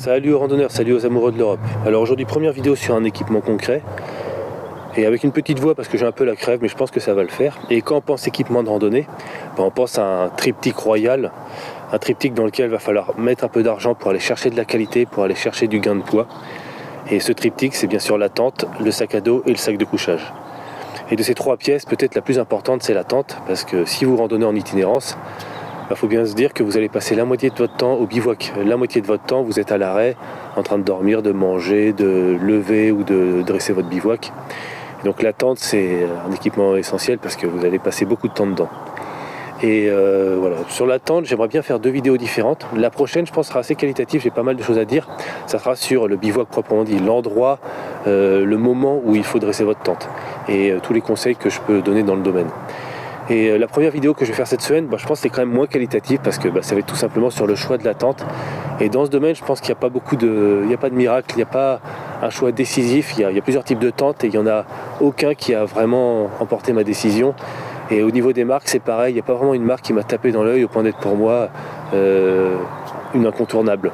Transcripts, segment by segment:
Salut aux randonneurs, salut aux amoureux de l'Europe. Alors aujourd'hui première vidéo sur un équipement concret et avec une petite voix parce que j'ai un peu la crève mais je pense que ça va le faire. Et quand on pense équipement de randonnée, on pense à un triptyque royal, un triptyque dans lequel il va falloir mettre un peu d'argent pour aller chercher de la qualité, pour aller chercher du gain de poids. Et ce triptyque c'est bien sûr la tente, le sac à dos et le sac de couchage. Et de ces trois pièces, peut-être la plus importante c'est la tente parce que si vous randonnez en itinérance, il faut bien se dire que vous allez passer la moitié de votre temps au bivouac. La moitié de votre temps, vous êtes à l'arrêt, en train de dormir, de manger, de lever ou de dresser votre bivouac. Et donc la tente, c'est un équipement essentiel parce que vous allez passer beaucoup de temps dedans. Et voilà, sur la tente, j'aimerais bien faire deux vidéos différentes. La prochaine, je pense, sera assez qualitative, j'ai pas mal de choses à dire. Ça sera sur le bivouac proprement dit, l'endroit, le moment où il faut dresser votre tente. Et tous les conseils que je peux donner dans le domaine. Et la première vidéo que je vais faire cette semaine, je pense que c'est quand même moins qualitatif parce que ça va être tout simplement sur le choix de la tente. Et dans ce domaine, je pense qu'il n'y a pas il n'y a pas de miracle, il n'y a pas un choix décisif. Il y a plusieurs types de tentes et il n'y en a aucun qui a vraiment emporté ma décision. Et au niveau des marques, c'est pareil, il n'y a pas vraiment une marque qui m'a tapé dans l'œil au point d'être pour moi une incontournable.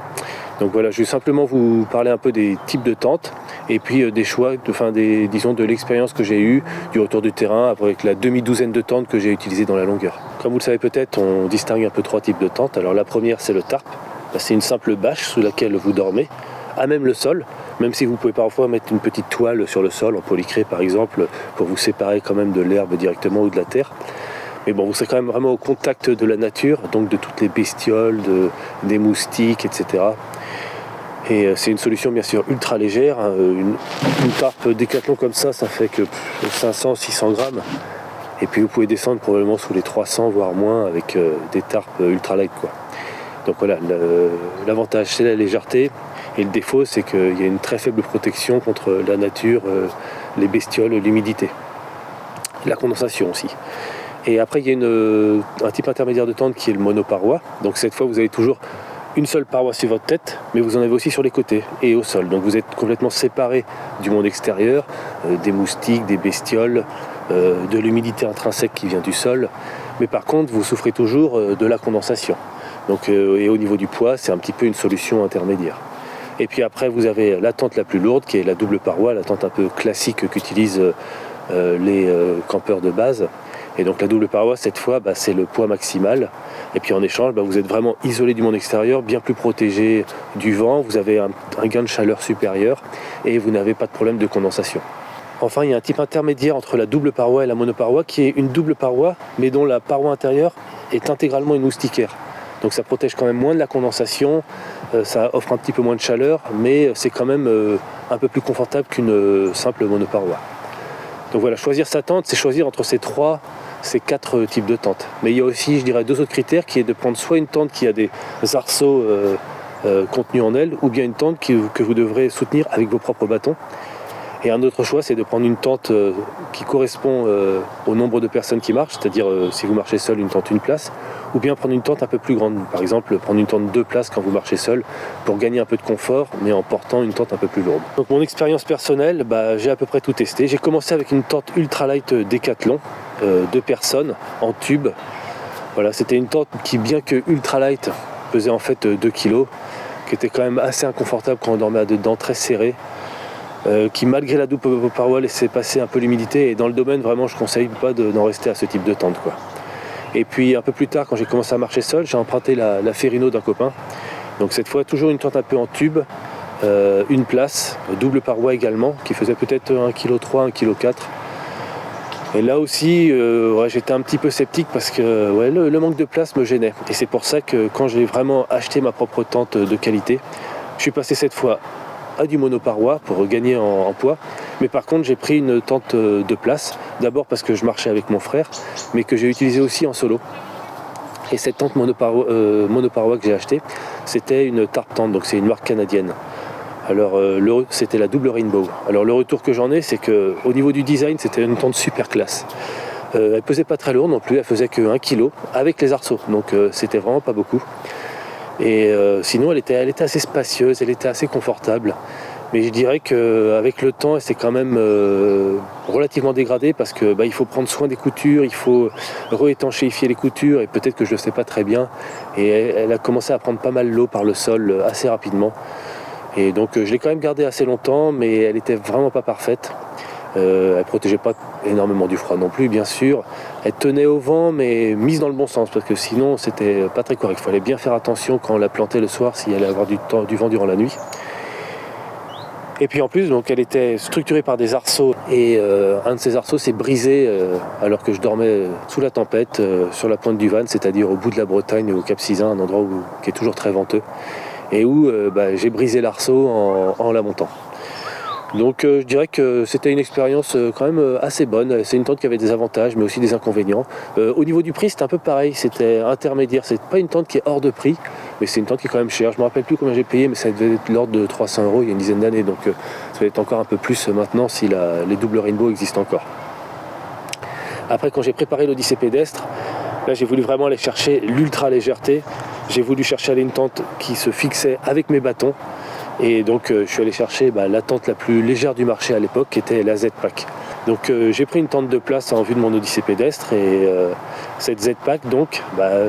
Donc voilà, je vais simplement vous parler un peu des types de tentes et puis des choix, de l'expérience que j'ai eue, du retour du terrain avec la demi-douzaine de tentes que j'ai utilisées dans la longueur. Comme vous le savez peut-être, on distingue un peu trois types de tentes. Alors la première, c'est le tarp. C'est une simple bâche sous laquelle vous dormez, à même le sol, même si vous pouvez parfois mettre une petite toile sur le sol, en polycré par exemple, pour vous séparer quand même de l'herbe directement ou de la terre. Mais bon, vous serez quand même vraiment au contact de la nature, donc de toutes les bestioles, des moustiques, etc. Et c'est une solution bien sûr ultra légère. Une tarpe Décathlon comme ça fait que 500-600 grammes. Et puis vous pouvez descendre probablement sous les 300 voire moins avec des tarpes ultra light quoi. Donc voilà, l'avantage c'est la légèreté et le défaut c'est qu'il y a une très faible protection contre la nature, les bestioles, l'humidité. La condensation aussi. Et après il y a un type intermédiaire de tente qui est le monoparoi. Donc cette fois vous avez toujours une seule paroi sur votre tête, mais vous en avez aussi sur les côtés et au sol. Donc vous êtes complètement séparé du monde extérieur, des moustiques, des bestioles, de l'humidité intrinsèque qui vient du sol. Mais par contre, vous souffrez toujours de la condensation. Donc, et au niveau du poids, c'est un petit peu une solution intermédiaire. Et puis après, vous avez la tente la plus lourde, qui est la double paroi, la tente un peu classique qu'utilisent les campeurs de base. Et donc la double paroi, cette fois, c'est le poids maximal. Et puis en échange, vous êtes vraiment isolé du monde extérieur, bien plus protégé du vent, vous avez un gain de chaleur supérieur et vous n'avez pas de problème de condensation. Enfin, il y a un type intermédiaire entre la double paroi et la monoparoi qui est une double paroi, mais dont la paroi intérieure est intégralement une moustiquaire. Donc ça protège quand même moins de la condensation, ça offre un petit peu moins de chaleur, mais c'est quand même un peu plus confortable qu'une simple monoparoi. Donc voilà, choisir sa tente, c'est choisir entre ces quatre types de tentes. Mais il y a aussi, je dirais, deux autres critères, qui est de prendre soit une tente qui a des arceaux contenus en elle, ou bien une tente que vous devrez soutenir avec vos propres bâtons. Et un autre choix, c'est de prendre une tente qui correspond au nombre de personnes qui marchent, c'est-à-dire si vous marchez seul, une tente une place, ou bien prendre une tente un peu plus grande. Par exemple, prendre une tente 2 places quand vous marchez seul, pour gagner un peu de confort, mais en portant une tente un peu plus lourde. Donc mon expérience personnelle, j'ai à peu près tout testé. J'ai commencé avec une tente ultralight Décathlon, 2 personnes, en tube. Voilà, c'était une tente qui, bien que ultralight, pesait en fait 2 kg, qui était quand même assez inconfortable quand on dormait dedans, très serré. Qui malgré la double paroi laissait passer un peu l'humidité, et dans le domaine vraiment je conseille pas d'en rester à ce type de tente quoi. Et puis un peu plus tard, quand j'ai commencé à marcher seul, j'ai emprunté la Ferrino d'un copain. Donc cette fois toujours une tente un peu en tube, une place, double paroi également, qui faisait peut-être 1,3 kg, 1,4 kg. Et là aussi j'étais un petit peu sceptique parce que le manque de place me gênait. Et c'est pour ça que quand j'ai vraiment acheté ma propre tente de qualité, je suis passé cette fois à du monoparoi pour gagner en poids, mais par contre j'ai pris une tente de place, d'abord parce que je marchais avec mon frère, mais que j'ai utilisé aussi en solo. Et cette tente monoparoi que j'ai achetée, c'était une tarp tente, donc c'est une marque canadienne. Alors c'était la double Rainbow. Alors le retour que j'en ai, c'est que au niveau du design, c'était une tente super classe. Elle pesait pas très lourde non plus, elle faisait que 1 kg avec les arceaux, donc c'était vraiment pas beaucoup. Et sinon elle était assez spacieuse, elle était assez confortable. Mais je dirais qu'avec le temps, elle s'est quand même relativement dégradée parce que il faut prendre soin des coutures, il faut réétanchéifier les coutures, et peut-être que je ne le sais pas très bien. Et elle a commencé à prendre pas mal l'eau par le sol assez rapidement. Et donc je l'ai quand même gardée assez longtemps, mais elle était vraiment pas parfaite. Elle protégeait pas énormément du froid non plus, bien sûr. Elle tenait au vent, mais mise dans le bon sens, parce que sinon c'était pas très correct. Il fallait bien faire attention quand on la plantait le soir, s'il allait avoir du vent durant la nuit. Et puis en plus, donc, elle était structurée par des arceaux, et un de ces arceaux s'est brisé alors que je dormais sous la tempête sur la pointe du Van, c'est-à-dire au bout de la Bretagne, au Cap Sizun, un endroit qui est toujours très venteux, et où j'ai brisé l'arceau en la montant. Donc je dirais que c'était une expérience quand même assez bonne. C'est une tente qui avait des avantages mais aussi des inconvénients. Au niveau du prix, c'était un peu pareil, c'était intermédiaire. C'est pas une tente qui est hors de prix, mais c'est une tente qui est quand même chère. Je me rappelle plus combien j'ai payé, mais ça devait être l'ordre de 300 € il y a une dizaine d'années, donc ça va être encore un peu plus maintenant si les doubles rainbow existent encore. Après, quand j'ai préparé l'Odyssée pédestre, là j'ai voulu vraiment aller chercher l'ultra légèreté. J'ai voulu chercher une tente qui se fixait avec mes bâtons. Et donc je suis allé chercher la tente la plus légère du marché à l'époque, qui était la Z-Pack. Donc j'ai pris une tente de place en vue de mon Odyssée pédestre, et cette Z-Pack, donc,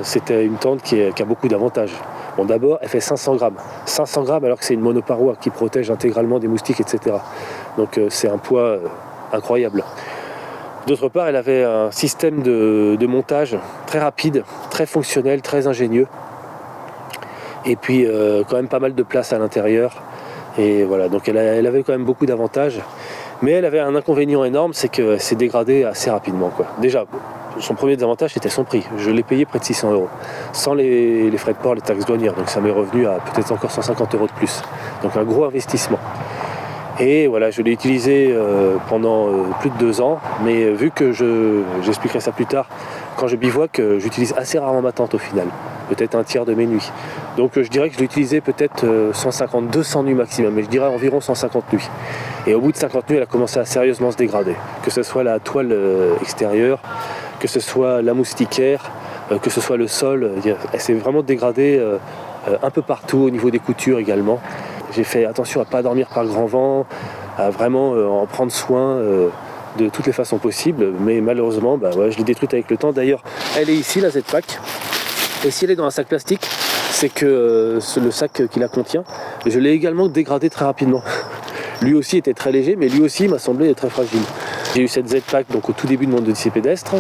c'était une tente qui a beaucoup d'avantages. Bon, d'abord, elle fait 500 grammes. 500 grammes alors que c'est une monoparoi qui protège intégralement des moustiques, etc. Donc c'est un poids incroyable. D'autre part, elle avait un système de montage très rapide, très fonctionnel, très ingénieux. Et puis quand même pas mal de place à l'intérieur, et voilà, donc elle avait quand même beaucoup d'avantages, mais elle avait un inconvénient énorme, c'est qu'elle s'est dégradée assez rapidement, quoi. Déjà, son premier désavantage, c'était son prix. Je l'ai payé près de 600 €, sans les frais de port, les taxes douanières, donc ça m'est revenu à peut-être encore 150 € de plus, donc un gros investissement. Et voilà, je l'ai utilisé pendant plus de 2 ans, mais vu que j'expliquerai ça plus tard, quand je bivouac, j'utilise assez rarement ma tente au final, peut-être un tiers de mes nuits. Donc je dirais que je l'ai utilisé peut-être 150, 200 nuits maximum, mais je dirais environ 150 nuits. Et au bout de 50 nuits, elle a commencé à sérieusement se dégrader, que ce soit la toile extérieure, que ce soit la moustiquaire, que ce soit le sol. Elle s'est vraiment dégradée un peu partout, au niveau des coutures également. J'ai fait attention à ne pas dormir par grand vent, à vraiment en prendre soin de toutes les façons possibles, mais malheureusement je l'ai détruite avec le temps. D'ailleurs, elle est ici, la Z-Pack, et si elle est dans un sac plastique, c'est que le sac qui la contient, je l'ai également dégradé très rapidement. Lui aussi était très léger, mais lui aussi m'a semblé très fragile. J'ai eu cette Z-Pack donc au tout début de mon Odyssée pédestre,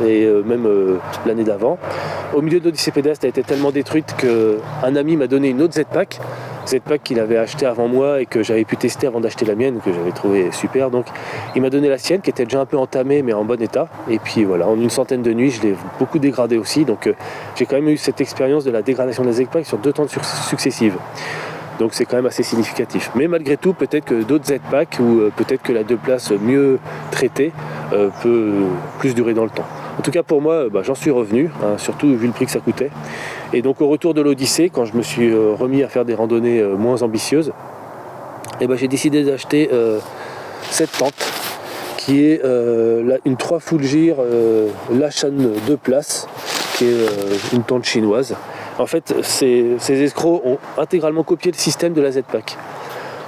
et même l'année d'avant. Au milieu de l'Odyssée pédestre, elle était tellement détruite qu'un ami m'a donné une autre Z-Pack qu'il avait acheté avant moi et que j'avais pu tester avant d'acheter la mienne, que j'avais trouvé super. Donc il m'a donné la sienne qui était déjà un peu entamée mais en bon état. Et puis voilà, en une centaine de nuits, je l'ai beaucoup dégradée aussi. Donc j'ai quand même eu cette expérience de la dégradation des Z-Pack sur 2 tentes successives. Donc c'est quand même assez significatif. Mais malgré tout, peut-être que d'autres Z-Pack ou peut-être que la 2 places mieux traitée peut plus durer dans le temps. En tout cas pour moi, j'en suis revenu, surtout vu le prix que ça coûtait. Et donc au retour de l'Odyssée, quand je me suis remis à faire des randonnées moins ambitieuses, j'ai décidé d'acheter cette tente qui est une 3 full gear Lachan 2 places, qui est une tente chinoise. En fait, ces escrocs ont intégralement copié le système de la Z-Pack.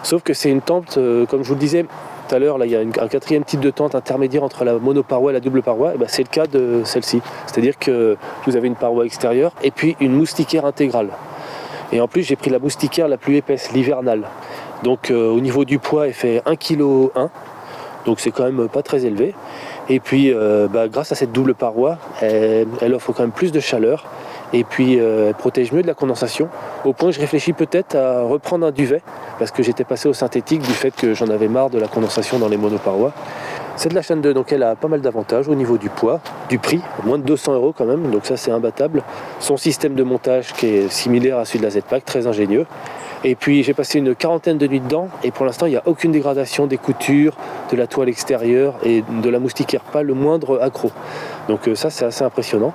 Sauf que c'est une tente, comme je vous le disais tout à l'heure, là, il y a un 4e type de tente intermédiaire entre la monoparoi et la double paroi. C'est le cas de celle-ci. C'est-à-dire que vous avez une paroi extérieure et puis une moustiquaire intégrale. Et en plus, j'ai pris la moustiquaire la plus épaisse, l'hivernale. Donc au niveau du poids, elle fait 1,1 kg. Donc c'est quand même pas très élevé. Et puis grâce à cette double paroi, elle offre quand même plus de chaleur. Et puis elle protège mieux de la condensation, au point que je réfléchis peut-être à reprendre un duvet, parce que j'étais passé au synthétique du fait que j'en avais marre de la condensation dans les monoparois. C'est de la Lachan 2, donc elle a pas mal d'avantages au niveau du poids, du prix, moins de 200 € quand même, donc ça c'est imbattable. Son système de montage qui est similaire à celui de la Z-Pack, très ingénieux. Et puis j'ai passé une 40aine de nuits dedans, et pour l'instant il n'y a aucune dégradation des coutures, de la toile extérieure et de la moustiquaire, pas le moindre accroc. Donc ça c'est assez impressionnant.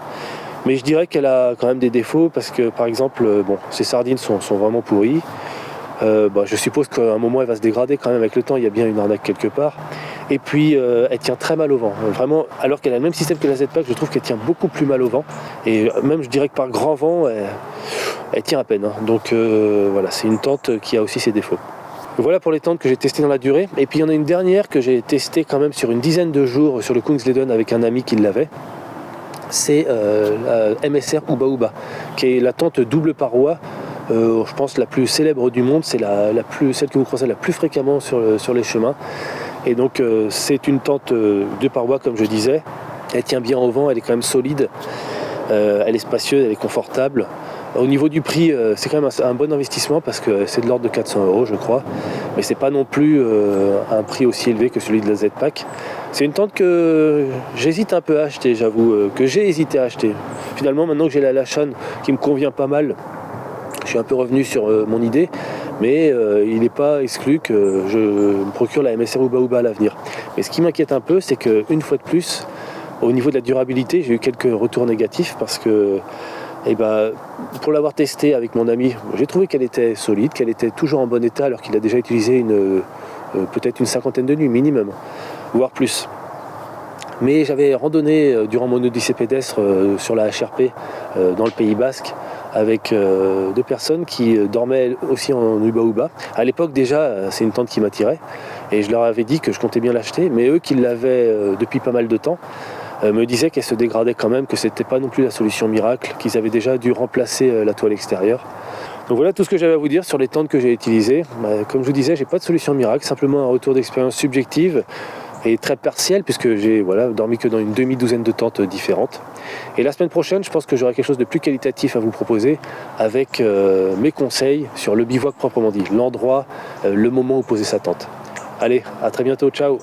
Mais je dirais qu'elle a quand même des défauts, parce que par exemple, ses sardines sont vraiment pourries. Je suppose qu'à un moment elle va se dégrader quand même avec le temps, il y a bien une arnaque quelque part. Et puis elle tient très mal au vent. Vraiment, alors qu'elle a le même système que la Z-Pack, je trouve qu'elle tient beaucoup plus mal au vent. Et même je dirais que par grand vent, elle tient à peine. Donc voilà, c'est une tente qui a aussi ses défauts. Voilà pour les tentes que j'ai testées dans la durée. Et puis il y en a une dernière que j'ai testée quand même sur une dizaine de jours sur le Kungsleden avec un ami qui l'avait. C'est la MSR Uba Uba, qui est la tente double paroi Je pense la plus célèbre du monde, c'est celle que vous croisez la plus fréquemment sur les chemins. Et donc c'est une tente de parois, comme je disais. Elle tient bien au vent, elle est quand même solide, elle est spacieuse, elle est confortable. Au niveau du prix, c'est quand même un bon investissement parce que c'est de l'ordre de 400 € je crois, mais c'est pas non plus un prix aussi élevé que celui de la Z-Pack. C'est une tente que j'hésite un peu à acheter, j'avoue, que j'ai hésité à acheter. Finalement, maintenant que j'ai la Lachan qui me convient pas mal, je suis un peu revenu sur mon idée, mais il n'est pas exclu que je me procure la MSR Uba Uba à l'avenir. Mais ce qui m'inquiète un peu, c'est qu'une fois de plus, au niveau de la durabilité, j'ai eu quelques retours négatifs parce que pour l'avoir testé avec mon ami, j'ai trouvé qu'elle était solide, qu'elle était toujours en bon état alors qu'il a déjà utilisé peut-être une 50aine de nuits minimum, voire plus. Mais j'avais randonné durant mon odyssée pédestre sur la HRP dans le Pays Basque avec 2 personnes qui dormaient aussi en Uba Uba. À l'époque déjà, c'est une tente qui m'attirait et je leur avais dit que je comptais bien l'acheter, mais eux qui l'avaient depuis pas mal de temps me disaient qu'elle se dégradait quand même, que c'était pas non plus la solution miracle, qu'ils avaient déjà dû remplacer la toile extérieure. Donc voilà tout ce que j'avais à vous dire sur les tentes que j'ai utilisées. Comme je vous disais, j'ai pas de solution miracle, simplement un retour d'expérience subjective et très partiel puisque j'ai dormi que dans une demi-douzaine de tentes différentes. Et la semaine prochaine, je pense que j'aurai quelque chose de plus qualitatif à vous proposer avec mes conseils sur le bivouac proprement dit, l'endroit, le moment où poser sa tente. Allez, à très bientôt, ciao!